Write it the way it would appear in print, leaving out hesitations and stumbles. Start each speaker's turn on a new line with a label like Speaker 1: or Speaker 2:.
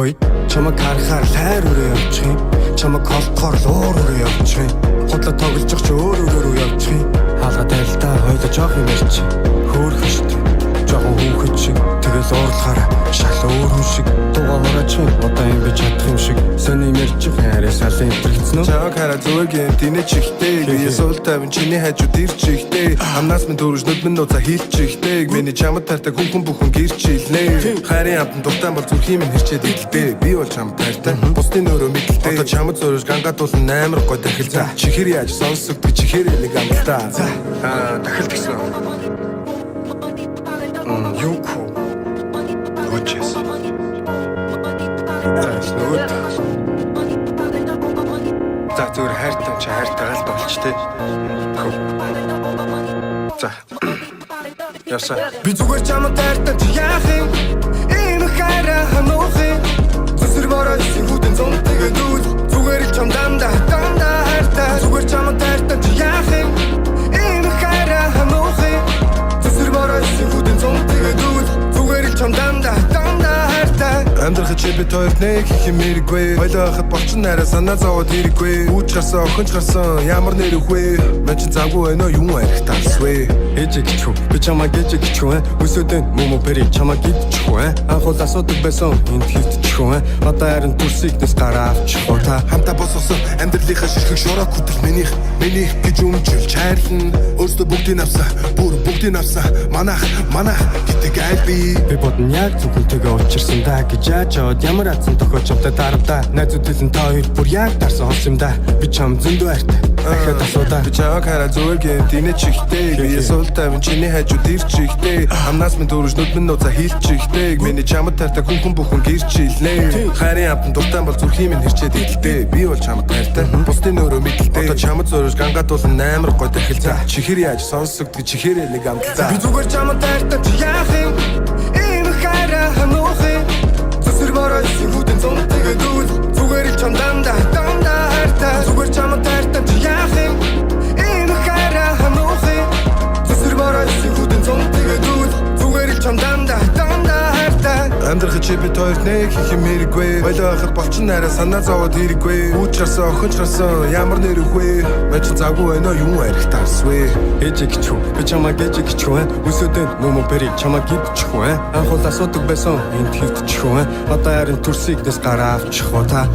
Speaker 1: Ой чамаг харахаар хайр өрөө явчих юм. Чамаг холдохоор луур өрөө явчих юм. Худлаа тоглож ч өөр өрөө явчих юм. Хаалга тайлтаа хойлоо жоох юм ярьч. Хөөрхөн штэ. Жохон хүүхэд шиг тэгэл уурлахаараа шал өөр хүн шиг дугаа морооч юм. Одоо юм би чадах юм шиг сони ярьж хайраа салын итгэцэн үү.
Speaker 2: Чамаг хараа зүгээр гэм тэнэ чихтэй. Би сул тавин чиний хажууд ирч ихтэй. Амнаас минь төрөж нүд минь нууца хийлч ихтэй. Миний чамд тартаг хүн бүхэн гэрч илнэ. Хайрын амтан дуртан бол зүрхийн минь хэрчээд идэлтэй. Би бол чамд тартаг бусдын өөрөө мэдэлтэй. Одоо чамд зөрөж гангаатуулан амар гой дахил. Чихэр яаж сонсогдөг чихэр нэг амтаа. Дахил гэсэн. Юуко Очес Тэснүүд За зүгээр хайртай чи хайртайгаа л болч тээ. За Яса Би зүгээр чамд хайртай чи яах юм? Ийм хайраа хануух юм. Зүсэр бороо сэргүүдэн зон тэгээд үл зүгээр л чам дандаа хайртай. Зүгээр чамд хайртай чи яах юм? Ийм хайраа хануух юм. Зүсэр бороо сэргүүдэн зон тэгээд үл зүгээр л чам дандаа хайртай. Амьдрах чи бид хоёрт нэг их юм хэрэггүй. Хойлоо хахад болчин нараа санаа зовоод хэрэггүй. Үүч гарсан охинч гарсан ямар нэр өгвэ? Мэн чи завгүй байна уу юм арихтаасвэ?
Speaker 1: Ээжиг чүү би чамаг ээжиг чүү өсөдөн мөмө пери чамаг идчихвэ. Анхуул асуудаг байсан энд хөвтчихвэ. Одоо харин төрсийг дэс гараа авчихвэ. Та
Speaker 2: хамтаа босгосон амьдралынхаа ширхэг шороо хөтөл минийх гэж өмжүүлж хайрлан. Өөрсдөө бүгдийг авсан бүр бүгдийг авсан манах гэдэг айл би
Speaker 1: бодно яг зөвхөнтэйгээ учирсан да гэж яачаад ямар атсан тохиолж авдаг дарамтаа. Найзууд хэлэн та хоёр бүр яг дарсан хос юм да. Би чам зөндөө хайртай. Дахиад асуудаа.
Speaker 2: Би чамаг хараа зүгээр гэм тэнэ чихтэй. Би сул тавин чиний хажууд ирч ихтэй. Амнаас минь төрөж нүд минь нууца хийлч ихтэй. Миний чамд тартаг хүн бүхэн гэрч илнэ. Хайрын амтан дуртан бол зүрхийн минь хэрчээд идэлтэй. Би бол чамд хайртай бусдын өөрөө мэдэлтэй. Одоо чамд зөрөж гангаатуулан амар гой дахил. Чихэр яаж сонсогдөг чихэр нэг амтаа. Би зүгээр чамд хайртай чи яах юм? Ийм хайраа хануух юм. Зүсэр бороо сэргүүдэн зон тэгээд үл зүгээр л чам дандаа хайртай. Зүгээр чамд хайртай чи яах юм? Ийм хайраа хануух юм. Зүсэр бороо сэргүүдэн зон тэгээд үл зүгээр л чам дандаа хайртай. Амьдрах чи бид хоёрт нэг их юм хэрэггүй. Хойлоо хахад болчин нараа санаа зовоод хэрэггүй. Үүч гарсан охинч гарсан ямар нэр өгвэ? Мэн чи завгүй байна уу юм арихтаасвэ?
Speaker 1: ээжиг чүү би чамаг ээжиг чүү өсөдөн мөмө пери чамаг идчихвэ. Анхуул асуудаг байсан энд хөвтчихвэ. Одоо харин төрсийг дэс гараа авчихвэ. Та